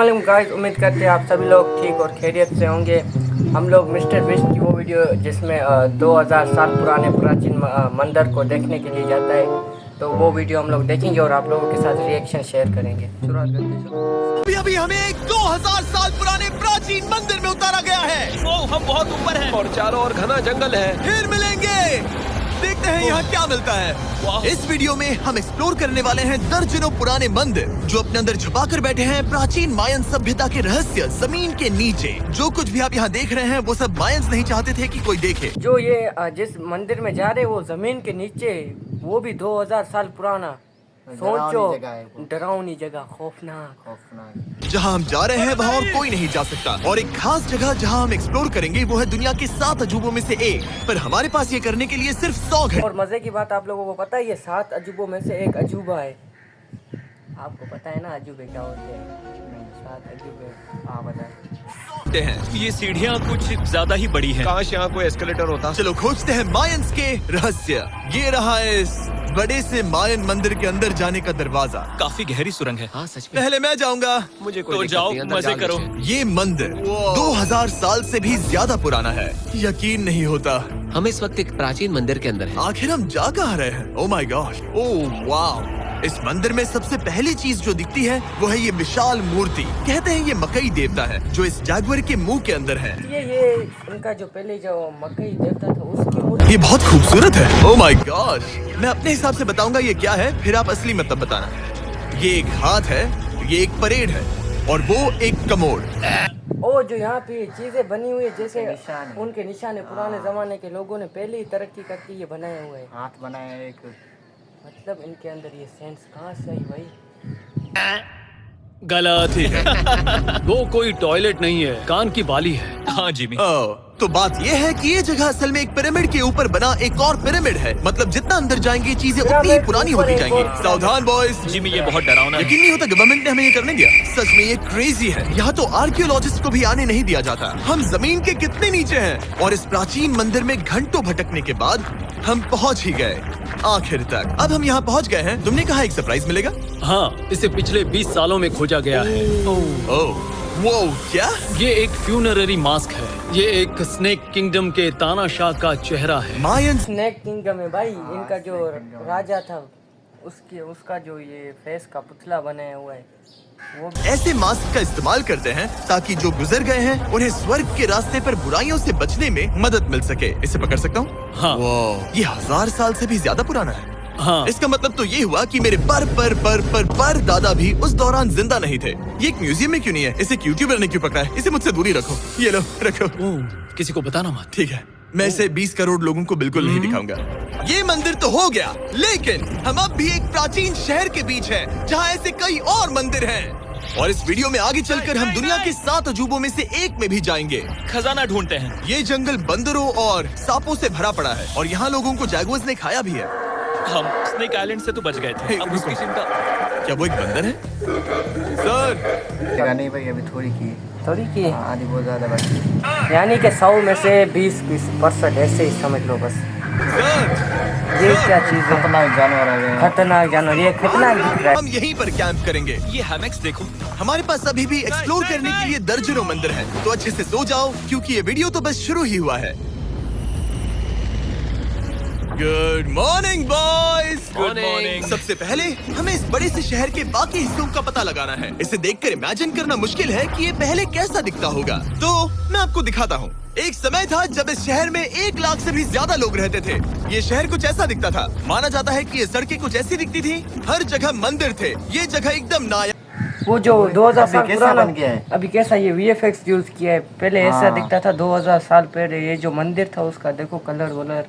वालेकुम गाइस, उम्मीद करते हैं आप सभी लोग ठीक और खैरियत से होंगे। हम लोग मिस्टर बिस्ट की वो वीडियो जिसमें 2000 साल पुराने प्राचीन मंदिर को देखने के लिए जाता है, तो वो वीडियो हम लोग देखेंगे और आप लोगों के साथ रिएक्शन शेयर करेंगे। शुरुआत करते हैं। अभी अभी हमें एक 2000 साल पुराने प्राचीन मंदिर में उतारा गया है। हम बहुत ऊपर हैं और चारों ओर घना जंगल है। फिर मिलेंगे, देखते हैं यहाँ क्या मिलता है। इस वीडियो में हम एक्सप्लोर करने वाले हैं दर्जनों पुराने मंदिर जो अपने अंदर छुपा कर बैठे हैं प्राचीन मायन सभ्यता के रहस्य जमीन के नीचे। जो कुछ भी आप यहाँ देख रहे हैं वो सब मायंस नहीं चाहते थे कि कोई देखे। जो ये जिस मंदिर में जा रहे हैं वो जमीन के नीचे, वो भी 2000 साल पुराना। सोचो, डरावनी जगह, खौफनाक। जहाँ हम जा रहे हैं वहाँ और कोई नहीं जा सकता। और एक खास जगह जहाँ हम एक्सप्लोर करेंगे वो है दुनिया के 7 अजूबों में से एक। पर हमारे पास ये करने के लिए सिर्फ 100 घंटे। और मजे की बात, आप लोगों को पता है ये 7 अजूबों में से एक अजूबा है। आपको पता है ना अजूबे क्या होते हैं? 7 अजूबे। हाँ बताए हैं। ये सीढ़ियाँ कुछ ज्यादा ही बड़ी हैं। काश यहाँ कोई एस्केलेटर होता। चलो खोजते हैं मायंस के रहस्य। ये रहा इस बड़े से मायन मंदिर के अंदर जाने का दरवाजा। काफी गहरी सुरंग है। हाँ सच में। पहले मैं जाऊंगा। मुझे कोई तो जाओ, मजे करो। ये मंदिर 2000 साल से भी ज्यादा पुराना है। यकीन नहीं होता हम इस वक्त एक प्राचीन मंदिर के अंदर हैं। आखिर हम जा कहाँ रहे हैं? ओह माय गॉड, ओह वाव। इस मंदिर में सबसे पहली चीज जो दिखती है वो है ये विशाल मूर्ति। कहते हैं ये मकई देवता है जो इस जागवर के मुंह के अंदर है। ये उनका जो पहले जो मकई देवता था उसकी मूर्ति। ये बहुत खूबसूरत है। ओह माय गॉड, मैं अपने हिसाब से बताऊंगा ये क्या है, फिर आप असली मतलब बताना। ये एक हाथ है, ये एक परेड है और वो एक कमोड। ओ जो यहाँ पे चीजें बनी हुई है जैसे उनके निशाने पुराने जमाने के लोगों ने पहले ही तरक्की करके ये बनाए हुए हैं। हाथ बनाया एक। मतलब इनके अंदर ये सेंस कहाँ से आई भाई? गलत ही है। वो कोई टॉयलेट नहीं है, कान की बाली है। हाँ जिमी। तो बात ये है कि ये जगह असल में एक पिरामिड के ऊपर बना एक और पिरामिड है। मतलब जितना अंदर जाएंगे चीजें उतनी ही पुरानी होती जाएंगी। सावधान बॉयज। जिमी ये बहुत डरावना है। यकीन नहीं होता गवर्नमेंट ने हमें ये करने दिया। सच में ये क्रेजी है। यहाँ तो आर्कियोलॉजिस्ट को भी आने नहीं दिया जाता। हम जमीन के कितने नीचे हैं और इस प्राचीन मंदिर में घंटों भटकने के बाद हम पहुँच ही गए आखिर तक। अब हम यहाँ पहुँच गए हैं। तुमने कहा एक सरप्राइज मिलेगा। हाँ, इसे पिछले 20 सालों में खोजा गया है। वो क्या? ये एक फ्यूनररी मास्क है। ये एक स्नेक किंगडम के तानाशाह का चेहरा है। मायन स्नेक किंगडम है भाई। इनका जो राजा था उसका जो ये फेस का पुतला बनाया हुआ है वो। ऐसे मास्क का इस्तेमाल करते हैं ताकि जो गुजर गए हैं उन्हें स्वर्ग के रास्ते पर बुराइयों से बचने में मदद मिल सके। इसे पकड़ सकता हूँ? हाँ। ये 1000 साल से भी ज्यादा पुराना है। हाँ। इसका मतलब तो ये हुआ कि मेरे पर दादा भी उस दौरान जिंदा नहीं थे। ये एक म्यूजियम में क्यों नहीं है? इसे यूट्यूबर ने क्यों पकड़ा है? इसे मुझसे दूरी रखो। ये लो रखो। किसी को बताना मत। ठीक है, मैं इसे 20 करोड़ लोगों को बिल्कुल नहीं दिखाऊंगा। ये मंदिर तो हो गया, लेकिन हम अब भी एक प्राचीन शहर के बीच हैं, जहाँ ऐसे कई और मंदिर हैं। और इस वीडियो में आगे चलकर हम दुनिया के 7 अजूबों में से एक में भी जाएंगे। खजाना ढूंढते हैं। ये जंगल बंदरों और सांपों से भरा पड़ा है और यहाँ लोगों को जैगुआर्स ने खाया भी है। हम स्नेक आइलैंड से तो बच गए थे। अब उसकी चिंता। क्या वो एक बंदर है? सर नहीं भाई, अभी थोड़ी की आधी बहुत ज्यादा बाकी। यानी कि 100 में से 20% ऐसे ही समझ लो बस। सर ये क्या चीज है? खतरनाक जानवर आ गए। खतरनाक जानवर। ये खतरनाक दिख रहा है। हम यहीं पर कैंप करेंगे। ये हैमेक्स देखो। हमारे पास अभी भी एक्सप्लोर करने के लिए दर्जनों मंदिर हैं, तो अच्छे से सो जाओ क्योंकि ये वीडियो तो बस शुरू ही हुआ है। Good morning boys. Good morning. सबसे पहले हमें इस बड़े से शहर के बाकी हिस्सों का पता लगाना है। इसे देखकर इमेजिन करना मुश्किल है कि ये पहले कैसा दिखता होगा। तो मैं आपको दिखाता हूँ। एक समय था जब इस शहर में 1 लाख से भी ज्यादा लोग रहते थे। ये शहर कुछ ऐसा दिखता था। माना जाता है कि ये सड़कें कुछ ऐसी दिखती थी। हर जगह मंदिर थे। ये जगह एकदम नायाब। वो जो 2000 साल कैसा पुराना बन गया है? अभी कैसा ये VFX यूज किया है। पहले ऐसा दिखता था 2000 साल पहले। ये जो मंदिर था उसका देखो कलर वलर।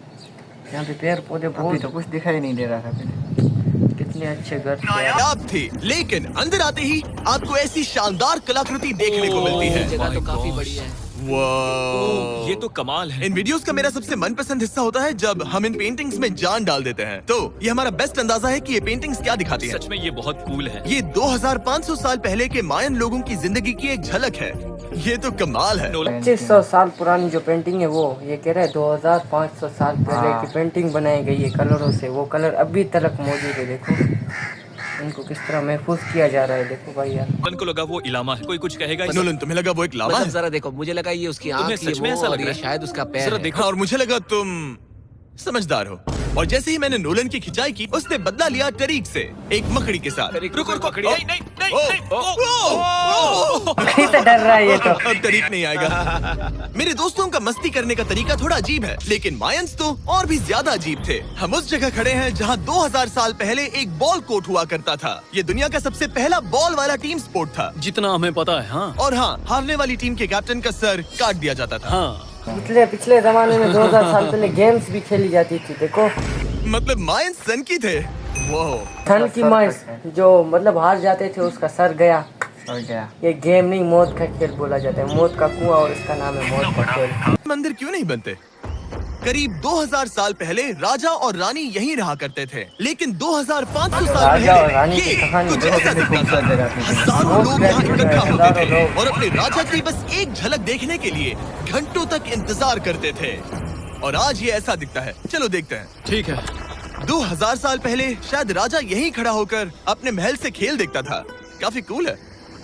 यहाँ पे पेड़ पौधे बहुत तो कुछ दिखाई नहीं दे रहा था पहले। कितने अच्छे घर थे। नायाब थे, लेकिन अंदर आते ही आपको ऐसी शानदार कलाकृति देखने को मिलती है। जगह तो काफी बड़ी है। वाह, ये तो कमाल है। इन वीडियोस का मेरा सबसे मनपसंद हिस्सा होता है जब हम इन पेंटिंग्स में जान डाल देते हैं। तो ये हमारा बेस्ट अंदाजा है कि ये पेंटिंग्स क्या दिखाती हैं। सच में ये बहुत कूल है। ये 2500 साल पहले के मायन लोगों की जिंदगी की एक झलक है। ये तो कमाल है। 2500 साल पुरानी जो पेंटिंग है वो ये कह रहा है 2500 साल पहले की पेंटिंग बनाई गई है कलरों से। वो कलर अभी तक मौजूद है। देखो इनको किस तरह महफूज किया जा रहा है, देखो भाई यार। नोलन को लगा वो इलामा है, कोई कुछ कहेगा इसे? नोलन, तुम्हें लगा वो एक लावा मतलब है? जरा देखो, मुझे लगा ये उसकी तुम्हें आँख, सच में ये ऐसा वो, लग और रहा ये है? शायद उसका पैर जरा है। देखो। और मुझे लगा तुम समझदार हो। और जैसे ही मैंने नोलन की खिंचाई की, उसने बदला लिया टरीक से, एक मकड़ी के साथ। रुको रुको, नहीं, नहीं नहीं नहीं ओ, नहीं, ओ, ओ, कहीं से डर रहा है ये तो। अब तरीक नहीं आएगा। मेरे दोस्तों का मस्ती करने का तरीका थोड़ा अजीब है, लेकिन मायंस तो और भी ज्यादा अजीब थे। हम उस जगह खड़े हैं जहां 2000 साल पहले एक बॉल कोर्ट हुआ करता था। ये दुनिया का सबसे पहला बॉल वाला टीम स्पोर्ट था। जितना हमें पता है। हाँ और हाँ, हारने वाली टीम के कैप्टन का सर काट दिया जाता था। हाँ, पिछले जमाने में 2000 साल पहले गेम्स भी खेली जाती थी, देखो। मतलब मायंस सन की थे। वो धन की माइंस जो मतलब हार जाते थे, उसका सर गया। और क्या? ये गेम नहीं, मौत का खेल बोला जाता है। मौत का कुआं और इसका नाम है मौत का खेल। मंदिर क्यों नहीं बनते? करीब 2000 साल पहले राजा और रानी यहीं रहा करते थे, लेकिन 2500 साल राजा और पहले रानी की ये कहानी कुछ बहुत ऐसा दिखता था। जगह थी। हजारों लोग यहाँ इकट्ठा होते हजारों थे लोग। और अपने राजा की बस एक झलक देखने के लिए घंटों तक इंतजार करते थे। और आज ये ऐसा दिखता है। चलो देखते हैं। ठीक है। 2000 साल पहले शायद राजा यहीं खड़ा होकर अपने महल से खेल देखता था। काफी कूल है।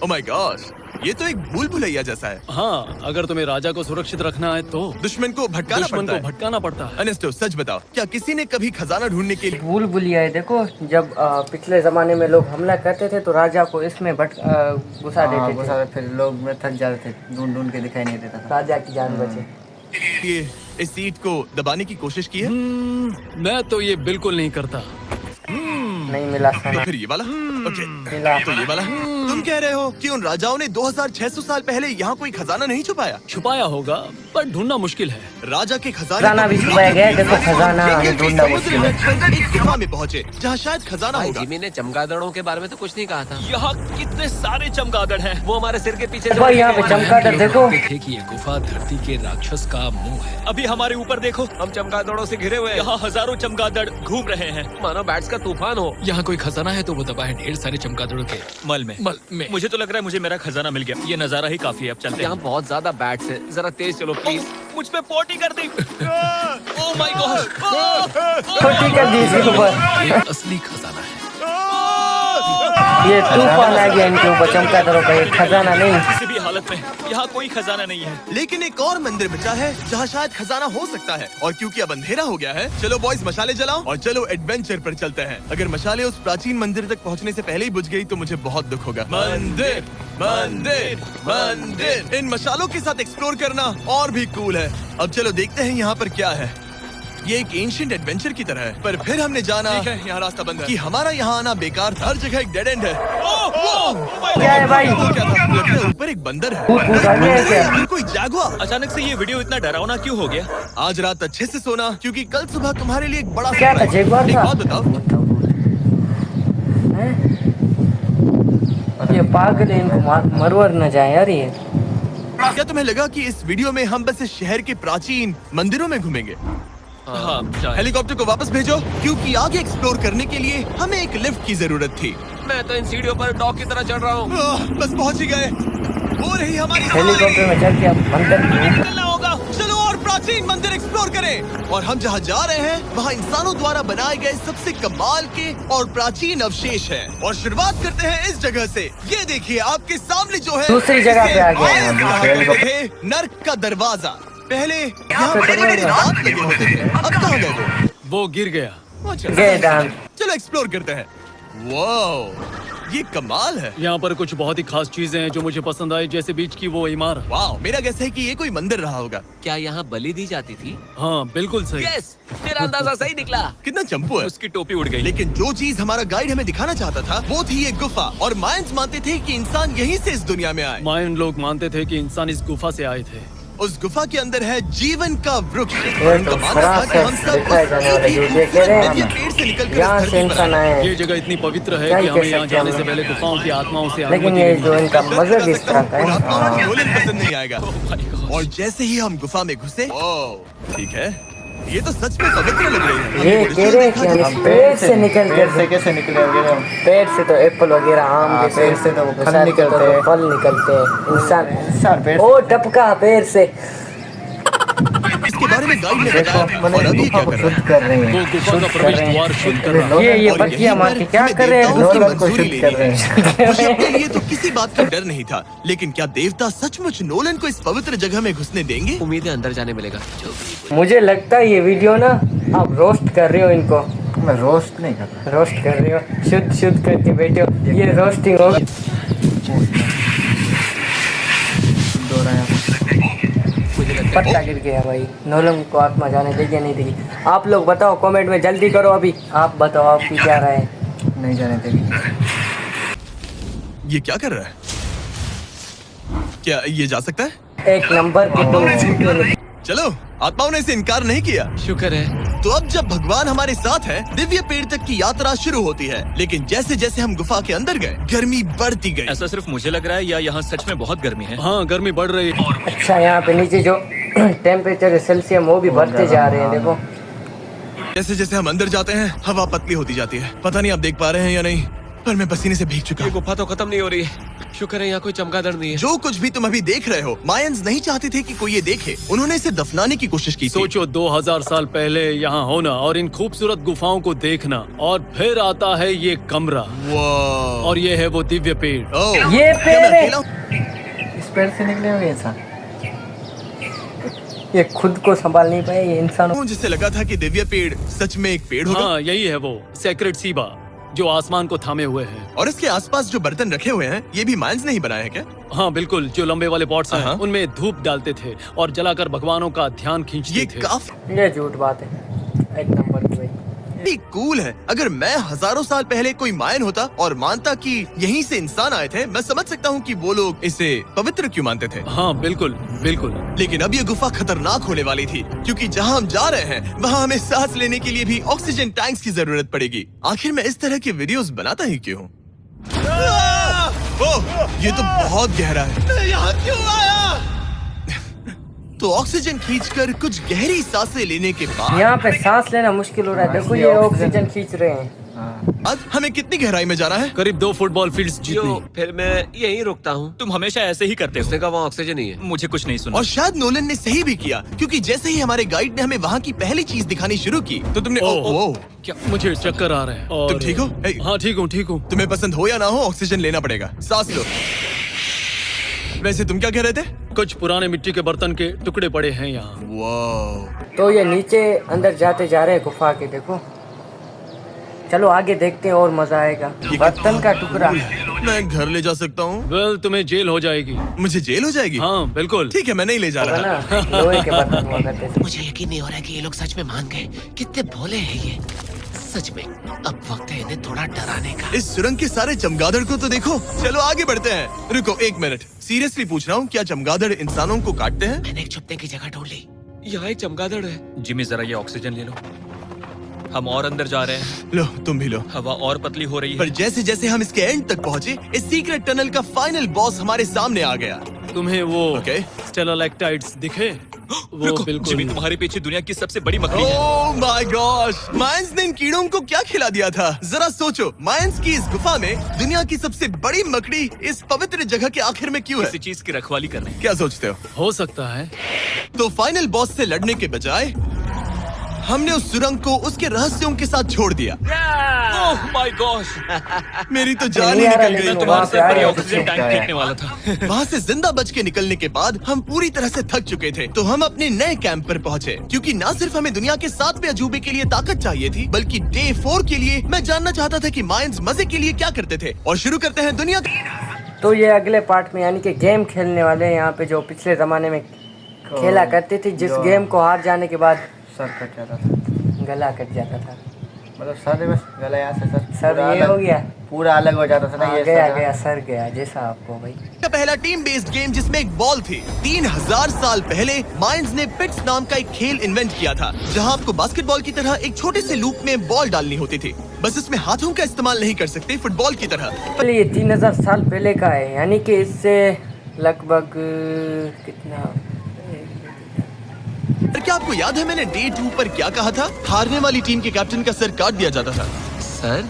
ओह माय गॉड, ये तो एक भूल भुलैया जैसा है। हाँ, अगर तुम्हें राजा को सुरक्षित रखना है तो दुश्मन को भटकाना दुश्मन पड़ता को है। भटकाना पड़ता है। अनेस्टो, सच बताओ, क्या किसी ने कभी खजाना ढूंढने के लिए भूल भुलिया है। देखो, जब पिछले जमाने में लोग हमला करते थे तो राजा को इसमें घुसा हाँ, देते वो थे। सारे फिर लोग में थक जाते थे, ढूंढ के दिखाई नहीं देता था। राजा की जान बचे। इस सीट को दबाने की कोशिश की है? मैं तो ये बिल्कुल नहीं करता। नहीं मिला तो सना। फिर ये वाला? ओके, मिला। तो ये वाला? तुम कह रहे हो कि उन राजाओं ने 2600 साल पहले यहाँ कोई खजाना नहीं छुपाया? छुपाया होगा पर ढूंढना मुश्किल है। राजा के खजाना भी तो छुपाया गया है। देखो, खजाना ढूंढना मुश्किल है। एक गुफा में पहुँचे जहाँ शायद खजाना भाई होगा। जिमी ने चमगादड़ों के बारे में तो कुछ नहीं कहा था। यहाँ कितने सारे चमगादड़ हैं। वो हमारे सिर के पीछे देखो, यहाँ पे चमगादड़ देखो। देखे कि ये गुफा धरती के राक्षस का मुंह है। अभी हमारे ऊपर देखो, हम चमगादड़ों से घिरे हुए हैं। यहाँ हजारों चमगादड़ घूम रहे हैं। मानो बैट्स का तूफान हो। यहाँ कोई खजाना है तो वो दबा है ढेर सारे चमगादड़ों के मल में। मुझे तो लग रहा है मुझे मेरा खजाना मिल गया। ये नजारा ही काफी है। अब चलते हैं। यहाँ बहुत ज्यादा बैट्स है, जरा तेज चलो प्लीज। मुझ पे पोटी कर दी। Oh my God. छोटी कर दी इसके ऊपर। ये असली खजाना है। ये तूफान आ गया इनके ऊपर, चमगादड़ों का। ये खजाना नहीं। किसी भी हालत में यहाँ कोई खजाना नहीं है। लेकिन एक और मंदिर बचा है जहाँ शायद खजाना हो सकता है। और क्योंकि अब अंधेरा हो गया है, चलो बॉयज मशाले जलाओ और चलो एडवेंचर पर चलते हैं। अगर मशाले उस प्राचीन मंदिर तक पहुँचने से पहले ही बुझ गई तो मुझे बहुत दुख होगा। मंदिर, मंदिर, मंदिर। इन मशालों के साथ एक्सप्लोर करना और भी कूल है। अब चलो देखते हैं यहाँ पर क्या है। ये एक एंशिएंट एडवेंचर की तरह है, पर फिर हमने जाना ठीक है, यहाँ रास्ता बंद है। कि हमारा यहाँ आना बेकार था। हर जगह एक डेड एंड है। क्या है भाई? तो क्या था? लगता है ऊपर एक बंदर है। भूत भूत आ गया है क्या? फिर कोई जागुआर। अचानक से ये वीडियो इतना डरावना क्यों हो गया? आज रात अच्छे से सोना, क्योंकि कल सुबह तुम्हारे लिए एक बड़ा क्या था? जैगुआर एक था? बात बताओ, हैं? ये पागल है, इनको मरवर न जाए यार ये। क्या तुम्हें लगा कि इस वीडियो में हम बस इस शहर के प्राचीन मंदिरों में घूमेंगे? हाँ, शायद। हेलीकॉप्टर को वापस भेजो, क्योंकि आगे एक्सप्लोर करने के लिए हमें एक लिफ्ट की जरूरत थी। मैं तो इन सीढ़ियों पर डॉग की तरह चढ़ रहा हूँ। बस पहुंच ही गए। वो रही हमारी हेलीकॉप्टर में चढ़ के अब मंदिर के ऊपर। चलना होगा। चलो और प्राचीन मंदिर एक्सप्लोर करें। और हम जहाँ जा रहे हैं वहाँ इंसानों द्वारा बनाए गए सबसे कमाल के और प्राचीन अवशेष हैं। और शुरुआत करते हैं इस जगह से। ये देखिए आपके सामने जो है, दूसरी जगह पे आ गए हैं हम। कहा करते थे नर्क का दरवाजा। पहले यहाँ बड़े-बड़े दांत लगे होते थे, अब कहाँ गए वो गिर गया। वो? गए दांत। चलो एक्सप्लोर करते हैं। वाओ, ये कमाल है। यहाँ पर कुछ बहुत ही खास चीजें हैं जो मुझे पसंद आई, जैसे बीच की वो इमारत। वाओ, मेरा गैस है कि ये कोई मंदिर रहा होगा। क्या यहाँ बलि दी जाती थी? हाँ, बिल्कुल सही। यस, मेरा अंदाजा सही निकला। कितना चंपू है। उसकी टोपी उड़ गई। लेकिन जो चीज हमारा गाइड हमें दिखाना चाहता था वो थी ये गुफा। और मायंस मानते थे कि इंसान यहीं से इस दुनिया में आए। मायन लोग मानते थे कि इंसान इस गुफा से आए थे। उस गुफा के अंदर है जीवन का वृक्ष। ये उनका तो मानना था कि हम सब दिखाए जाने वाले उस ये कह रहे हैं दिव्य पेड़ से निकलकर यहाँ इस से धरती पर इंसान आए। आए ये हैं। जगह इतनी पवित्र है क्या कि ही हमें कह यहाँ सकते हैं जाने से हम? पहले गुफाओं की आत्माओं से लेकिन अनुमति ये लेनी जो चाहिए। इनका मजहब इस तरह का और है। आत्माओं को हाँ। नोलन पसंद नहीं आएगा। Oh my God। और जैसे ही हम गुफा में घुसे, ठीक है, ये तो सच में पवित्र लग रही है। ये कह रहे हैं कि हम पेड़ से निकल पेड़ से कर, कैसे निकले वगैरह हम? पेड़ से तो एप्पल वगैरह आम हाँ, के पेड़ से तो वो फल इंसान के निकलते तो हैं। फल निकलते हैं। इंसान इंसान पेड़ ओ टपका पेड़ से। इसके बारे में गाइड ने देखो बताया। मैंने और अब ये गुफा क्या को कर शुद्ध रहा है? कर रहे वो हैं। गुफा का प्रवेश द्वार शुद्ध कर रहा है। ये और बच्चियां यहीं मार पर के क्या हमें कर रहे हैं? देवताओं की नोलन को मंजूरी शुद्ध कर लेनी रहे है। हैं। मुझे अपने लिए तो किसी बात का डर नहीं था, लेकिन क्या देवता सचमुच नोलन को इस पवित्र जगह में घुसने देंगे? उम्मीद है अंदर जाने मिलेगा। मुझे लगता है ये वीडियो ना आप रोस्ट कर रहे हो इनको, मैं रोस्ट नहीं कर रहा। रोस्ट कर रहे हो, शुद्ध शुद्ध करके बैठे हो, ये रोस्टिंग हो। दो रहा है। मुझे लगता है पत्ता गिर गया भाई। नोलन को आत्मा जाने देगी नहीं देगी? आप लोग बताओ कमेंट में, जल्दी करो अभी। आप बताओ आपकी क्या राय है? नहीं जाने देगी। ये क्या कर रहा है? क्या ये जा सकता है? एक नंबर के तुम। चलो, आत्माओं ने इसे इनकार नहीं किया। शुक्र है। तो अब जब भगवान हमारे साथ है, दिव्य पेड़ तक की यात्रा शुरू होती है। लेकिन जैसे जैसे हम गुफा के अंदर गए, गर्मी बढ़ती गई। ऐसा सिर्फ मुझे लग रहा है या यहाँ सच में बहुत गर्मी है? हाँ, गर्मी बढ़ रही है। अच्छा, यहाँ पे नीचे जो टेम्परेचर है सेल्सियस, वो भी बढ़ते जा रहे हैं। देखो जैसे जैसे हम अंदर जाते हैं, हवा पतली होती जाती है। पता नहीं आप देख पा रहे हैं या नहीं, पर मैं पसीने से भीग चुका ये हूँ। गुफा तो खत्म नहीं हो रही है। शुक्र है यहाँ कोई चमगादड़ नहीं है। जो कुछ भी तुम अभी देख रहे हो, मायंस नहीं चाहते थे कि कोई ये देखे। उन्होंने इसे दफनाने की कोशिश की थी। सोचो 2000 साल पहले यहाँ होना और इन खूबसूरत गुफाओं को देखना, और फिर आता है ये कमरा, वाह। और ये है वो दिव्य पेड़। ओह, ये क्या पेड़ मैं है। अकेला हूँ? इस पेड़ से निकले हुए इंसान। ये खुद को संभाल नहीं पाए ये इंसान। जिससे लगा था कि दिव्य पेड़ सच में एक पेड़ होगा। हाँ, यही है वो सेक्रेट सीबा जो आसमान को थामे हुए है। और इसके आसपास जो बर्तन रखे हुए हैं, ये भी मायंस ने ही बनाए हैं क्या? हाँ बिल्कुल, जो लंबे वाले पॉट्स हैं, हाँ। उनमें धूप डालते थे और जलाकर भगवानों का ध्यान खींचते ये थे। काफी ये झूठ बात है, एक नंबर की भाई। कूल है। अगर मैं हजारों साल पहले कोई मायन होता और मानता कि यहीं से इंसान आए थे, मैं समझ सकता हूँ कि वो लोग इसे पवित्र क्यों मानते थे। हाँ बिल्कुल बिल्कुल। लेकिन अब ये गुफा खतरनाक होने वाली थी, क्योंकि जहाँ हम जा रहे हैं वहाँ हमें सांस लेने के लिए भी ऑक्सीजन टैंक्स की जरूरत पड़ेगी। आखिर मैं इस तरह के वीडियोस बनाता ही क्यों हूँ? ओह, ये तो बहुत गहरा है। मैं यहाँ क्यों आया? तो ऑक्सीजन खींचकर कुछ गहरी सांसें लेने के बाद यहाँ पे सांस लेना मुश्किल हो रहा है। देखो ये ऑक्सीजन खींच रहे हैं। हाँ। अब हमें कितनी गहराई में जाना है? करीब 2 फुटबॉल फील्ड्स जो जितनी। फिर मैं यहीं रुकता हूँ। तुम हमेशा ऐसे ही करते उसने हो। कहा वहाँ ऑक्सीजन ही है। मुझे कुछ नहीं सुना। और शायद नोलन ने सही भी किया, क्योंकि जैसे ही हमारे गाइड ने हमें वहाँ की पहली चीज दिखानी शुरू की, तो तुमने ओह। ओह, क्या मुझे चक्कर आ रहे हैं। और तुम ठीक हो? हे। हाँ ठीक हूँ ठीक हूँ। तुम्हें पसंद हो या ना हो, ऑक्सीजन लेना पड़ेगा। सांस लो। वैसे तुम क्या कह रहे थे? कुछ पुराने मिट्टी के बर्तन के टुकड़े पड़े हैं यहाँ। वाह। तो ये नीचे अंदर जाते जा रहे हैं गुफा के। देखो चलो आगे देखते हैं और मजा आएगा। बर्तन का टुकड़ा। मैं घर ले जा सकता हूँ? वेल, तुम्हें जेल हो जाएगी। मुझे जेल हो जाएगी? हाँ बिल्कुल। ठीक है, मैं नहीं ले जा होगा रहा। ना, लोहे के बर्तन हुआ करते थे। मुझे यकीन नहीं हो रहा है कि ये लोग सच में मान गए। कितने भोले हैं ये। सच में अब वक्त है इन्हें थोड़ा डराने का। इस सुरंग के सारे चमगादड़ को तो देखो। चलो आगे बढ़ते हैं। रुको 1 मिनट, सीरियसली पूछ रहा हूँ, क्या चमगादड़ इंसानों को काटते हैं? मैंने एक छुपने की जगह ढूंढ ली। यहाँ एक चमगादड़ है। जिमी जरा ये ऑक्सीजन ले लो। हम और अंदर जा रहे हैं। लो, तुम भी लो। हवा और पतली हो रही पर है। जैसे जैसे हम इसके एंड तक पहुँचे, इस सीक्रेट टनल का फाइनल बॉस हमारे सामने आ गया। तुम्हें वो ओके। स्टेलाक्टाइट्स दिखे? वो रुको, बिल्कुल। जिमी तुम्हारे पीछे दुनिया की सबसे बड़ी मकड़ी है। ओह माय गॉश, मायंस ने इन कीड़ों को क्या खिला दिया था? जरा सोचो, मायंस की इस गुफा में दुनिया की सबसे बड़ी मकड़ी इस पवित्र जगह के आखिर में क्यों है? किसी चीज की रखवाली कर रहे हैं। क्या सोचते हो? हो सकता है। तो फाइनल बॉस से लड़ने के बजाय हमने उस सुरंग को उसके रहस्यों के साथ छोड़ दिया। ओह माय गॉश, मेरी तो जान ही नहीं आ रहा, निकल लेकिन गई। मैं तुम्हारे वहाँ से पे आए बड़ी हैं ऑक्सीजन पीछे। टैंक फेंकने वाला था। वहाँ से जिंदा बच के निकलने के बाद हम पूरी तरह से थक चुके थे, तो हम अपने नए कैंप पर पहुँचे। क्योंकि न सिर्फ हमें दुनिया के 7वें अजूबे के लिए ताकत चाहिए थी, बल्कि डे 4 के लिए मैं जानना चाहता था कि मायंस मजे के लिए क्या करते थे। और शुरू करते हैं दुनिया तो ये अगले पार्ट में यानी कि गेम खेलने वाले हैं यहाँ पे, जो पिछले जमाने में खेला करते थे, जिस गेम को हार जाने के बाद सर कट जाता था। गला कट जाता था। मतलब सर बस गला यहाँ से सर पूरा ये अलग- हो गया। पूरा अलग हो जाता था ना। हाँ, ये गया सर- गया सर गया, जैसा आपको भाई। का पहला टीम बेस्ड गेम जिसमें एक बॉल थी। 3000 साल पहले मायंस ने पिट्स नाम का एक खेल इन्वेंट किया था, जहां आपको बास्केटबॉल की तरह एक छोटे से लूप में बॉल डालनी होती थी। बस इसमें हाथों का इस्तेमाल नहीं कर सकते, फुटबॉल की तरह। पहले ये 3000 साल पहले का है, यानी कि इससे लगभग कितना। पर क्या आपको याद है मैंने डे 2 पर क्या कहा था? हारने वाली टीम के कैप्टन का सर काट दिया जाता था। सर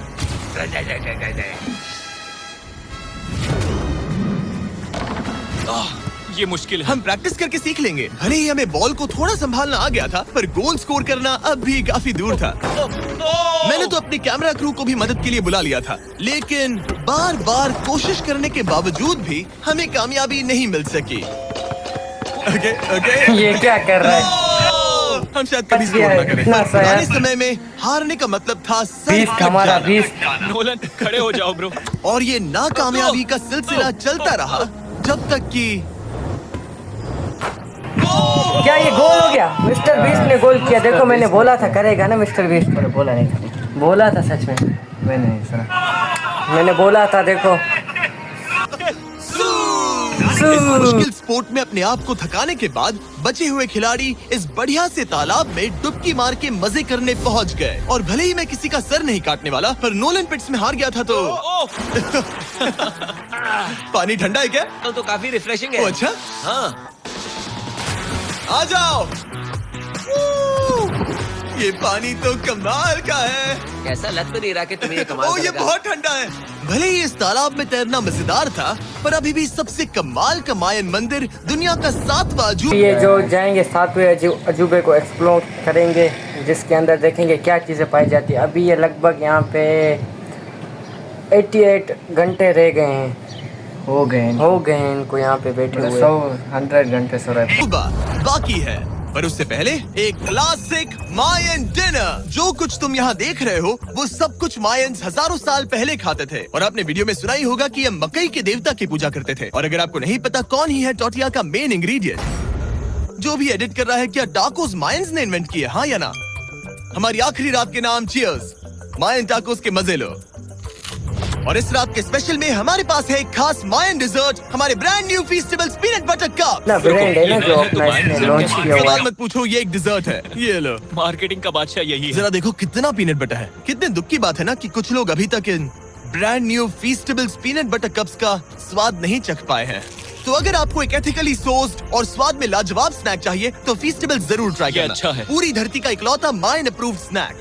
ये मुश्किल है। हम प्रैक्टिस करके सीख लेंगे। भले ही हमें बॉल को थोड़ा संभालना आ गया था, पर गोल स्कोर करना अब भी काफी दूर था। मैंने तो अपनी कैमरा क्रू को भी मदद के लिए बुला लिया था, लेकिन बार बार कोशिश करने के बावजूद भी हमें कामयाबी नहीं मिल सकी। ओके ये क्या कर रहा है? हम शायद कभी बच स्कोर गया ना है, करें। इतना सा है। पुराने समय में हारने का मतलब था सर 20 कट हमारा जाना। 20। नोलन खड़े हो जाओ ब्रो। और ये नाकामयाबी का सिलसिला चलता रहा जब तक कि क्या ये गोल हो गया? मिस्टर बीस्ट ने गोल किया। देखो मैंने बोला था करेगा ना मिस्टर बीस्ट। मैंने बोला नहीं था, बोला था सच में, मैंने नहीं सुना। मैंने बोला था। देखो इस मुश्किल स्पोर्ट में अपने आप को थकाने के बाद बचे हुए खिलाड़ी इस बढ़िया से तालाब में डुबकी मार के मजे करने पहुंच गए। और भले ही मैं किसी का सर नहीं काटने वाला, पर नोलन पिट्स में हार गया था तो पानी ठंडा है क्या? तो काफी रिफ्रेशिंग ओ है। अच्छा, हाँ, आ जाओ। ये पानी तो कमाल का है। कैसा लग तो नहीं रहा कि तुम्हें ये कमाल ओ ये करेगा। बहुत ठंडा है। भले ही इस तालाब में तैरना मजेदार था, पर अभी भी सबसे कमाल का मायन मंदिर दुनिया का 7वां अजूबा। ये जो जाएंगे 7वें अजूबे को एक्सप्लोर करेंगे, जिसके अंदर देखेंगे क्या चीज़ें पाई जाती है। अभी ये लगभग यहाँ पे 88 घंटे रह गए हैं, हो गए इनको यहाँ पे बैठे हुए। 100 घंटे सो रहे। बाकी है, पर उससे पहले एक क्लासिक मायन डिनर। जो कुछ तुम यहाँ देख रहे हो वो सब कुछ मायंस हजारों साल पहले खाते थे। और आपने वीडियो में सुना ही होगा कि ये मकई के देवता की पूजा करते थे। और अगर आपको नहीं पता कौन ही है टोटिया का मेन इंग्रेडिएंट, जो भी एडिट कर रहा है, क्या टाकोस मायंस ने इन्वेंट किए? हाँ या ना? हमारी आखिरी रात के नाम चीयर्स, मायन टाकोस के मजे लो। और इस रात के स्पेशल में हमारे पास है एक खास मायन डिजर्ट, हमारे brand new Feastable peanut butter cup. ना ब्रांड है ना जो अपना इसने लॉन्च किया हुआ सवाल है। मत पूछो, ये एक डिजर्ट है। ये लो। मार्केटिंग का बादशाह यही है। जरा देखो कितना पीनट बटर है। कितने दुख की बात है ना कि कुछ लोग अभी तक इन brand new Feastables peanut butter cups का स्वाद नहीं चख पाए हैं। तो अगर आपको एक एथिकली सोर्स्ड और स्वाद में लाजवाब स्नैक चाहिए तो फीस्टेबल जरूर ट्राई ये करना। अच्छा है। पूरी धरती का इकलौता मायन अप्रूव्ड स्नैक।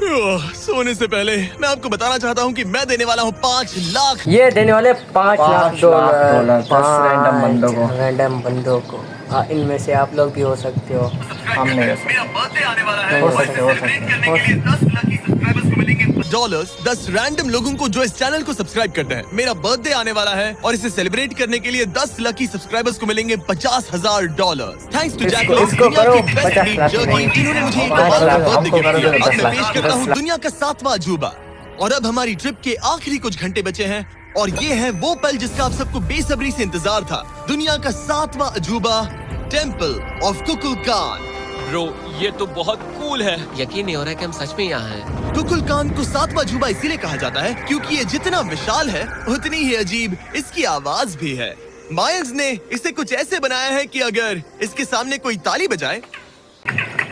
सोने से पहले मैं आपको बताना चाहता हूँ कि मैं देने वाला हूँ 5 लाख। ये देने वाले 5 लाख 5 लाख डॉलर 10 रैंडम बंदों को। रैंडम बंदों को। हाँ, इनमें से आप लोग भी हो सकते हो। हम नहीं हो सकते। मेरा बर्थडे आने वाला है। हो सकते, हो सकते। सेलिब्रेट करने के लिए 10 लकी सब्सक्राइबर्स को मिलेंगे डॉलर्स। 10 रैंडम लोगों को जो इस चैनल को सब्सक्राइब करते हैं। मेरा बर्थडे आने वाला है और इसे सेलिब्रेट करने के लिए 10 लकी सब्सक्राइबर्स को मिलेंगे $50,000। थैंक्स टू जैक इसको करो 50 लाख इन्होंने मुझे एक हमको बर्थडे करो गिफ्ट किया। 10 अब मैं लाख, पेश करता 10 हूँ लाख। दुनिया का 7वां अजूबा। और अब हमारी ट्रिप के आखिरी कुछ घंटे बचे हैं और ये है वो पल जिसका आप सबको बेसब्री से इंतजार था। दुनिया का 7वां अजूबा, टेम्पल ऑफ कुकुलकान। ब्रो ये तो बहुत कूल है। यकीन नहीं हो रहा है कि हम सच में यहाँ हैं। कुकुलकान को 7वां अजूबा इसीलिए कहा जाता है क्योंकि ये जितना विशाल है उतनी ही अजीब इसकी आवाज भी है। मायंस ने इसे कुछ ऐसे बनाया है कि अगर इसके सामने कोई ताली बजाए,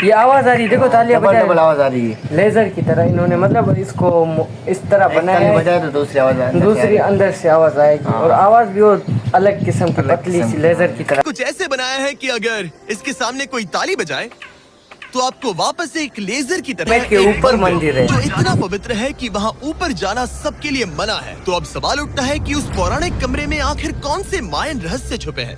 ये आवाज आ रही, देखो तालियां डबल डबल बजा आवाज आ रही है। लेजर की तरह इन्होंने मतलब इसको इस तरह एक बनाया ताली है। बजाए तो दूसरी आवाज आएगी। दूसरी अंदर से आवाज आएगी हाँ। और आवाज भी वो अलग किस्म की अलग पतली किस्म सी की। लेजर की तरह। कुछ ऐसे बनाया है कि अगर इसके सामने कोई ताली बजाए तो आपको वापस से एक लेजर की तरह पेट के एक ऊपर मंदिर है। जो इतना पवित्र है कि वहाँ ऊपर जाना सबके लिए मना है। तो अब सवाल उठता है कि उस पौराणिक कमरे में आखिर कौन से मायन रहस्य छुपे हैं।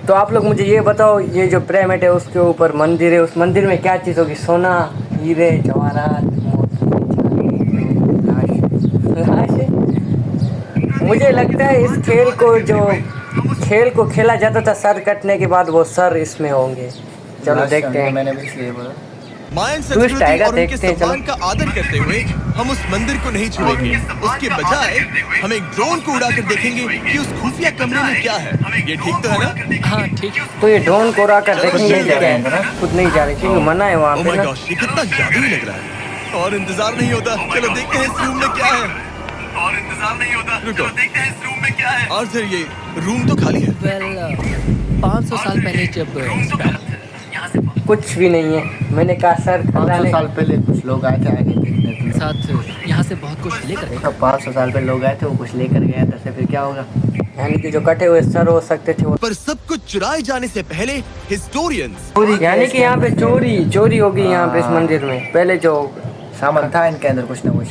तो आप लोग मुझे ये बताओ, ये जो पिरामिड है उसके ऊपर मंदिर है, उस मंदिर में क्या चीज होगी? सोना, हीरे, जवाहरात, लाश। मुझे लगता है इस खेल को खेला जाता था सर कटने के बाद, वो सर इसमें होंगे। चलो देखते हैं। मैंने भी इसलिए बोला। मायन ट्विस्ट संस्कृति आएगा, और उनके देखते हैं, सम्मान का आदर करते हुए हम उस मंदिर को नहीं छुएंगे। उसके बजाय हम एक ड्रोन को उड़ाकर देखेंगे कि उस खुफिया कमरे में क्या है। ये ठीक तो है ना? हाँ ठीक। तो ये ड्रोन को उड़ाकर देखेंगे, नहीं जा रहे हैं ना? खुद नहीं जा रहे क्योंकि मना है वहाँ ओह पे माय ना। गॉश, ये कितना जादुई लग रहा है और इंतजार नहीं होता। चलो देखते हैं इस रूम में क्या है। और इंतजार नहीं होता। रुको, देखते हैं इस रूम में क्या है। और फिर ये रूम तो खाली है। 500 साल पहले जब कुछ भी नहीं है। मैंने कहा सर 500 साल पहले कुछ लोग आए थे आगे देखने के लिए। साथ यहाँ से बहुत कुछ लेकर देखो 500 साल पहले लोग आए थे, वो कुछ लेकर गए थे, फिर क्या होगा? यानी कि जो कटे हुए सर हो सकते थे वो। पर सब कुछ चुराए जाने से पहले हिस्टोरियंस यानी कि यहाँ पे चोरी होगी यहाँ पे इस मंदिर में। पहले जो सामान था इनके अंदर कुछ ना कुछ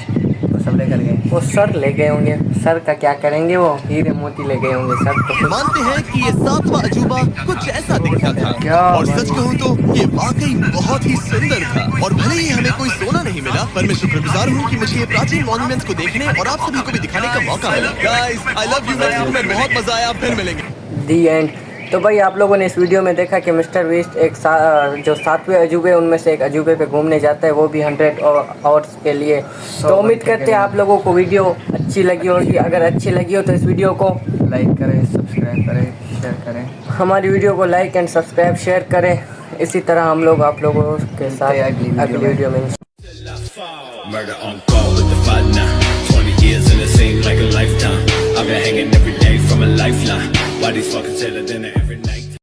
सब लेकर गए। वो सर ले गए होंगे। सर का क्या करेंगे, वो हीरे मोती ले गए होंगे सर तो। मानते हैं कि ये 7वां अजूबा कुछ ऐसा दिखता था क्या और बात सच कहूँ तो ये वाकई बहुत ही सुंदर था। और भले ही हमें कोई सोना नहीं मिला, पर मैं शुक्रगुजार हूँ कि मुझे ये प्राचीन मॉन्यूमेंट्स को देखने और आप सभी को भी दिखाने का मौका मिला। Guys I love you man, में बहुत मजा आया, फिर मिलेंगे। दी एंड। तो भाई आप लोगों ने इस वीडियो में देखा कि मिस्टर बीस्ट एक जो 7वें अजूबे उनमें से एक अजूबे पे घूमने जाता है, वो भी 100 आवर्स के लिए। तो उम्मीद करते हैं आप लोगों को वीडियो अच्छी लगी होगी। अगर अच्छी लगी हो तो इस वीडियो को लाइक करें, सब्सक्राइब करें, शेयर करें। हमारी वीडियो को लाइक एंड सब्सक्राइब शेयर करें। इसी तरह हम लोग आप लोगों के साथ अगली वीडियो में Murder on call with the 5-9. 20 years and it seemed like a lifetime. I've been hanging every day from a lifeline. Why these fuckers tell it then every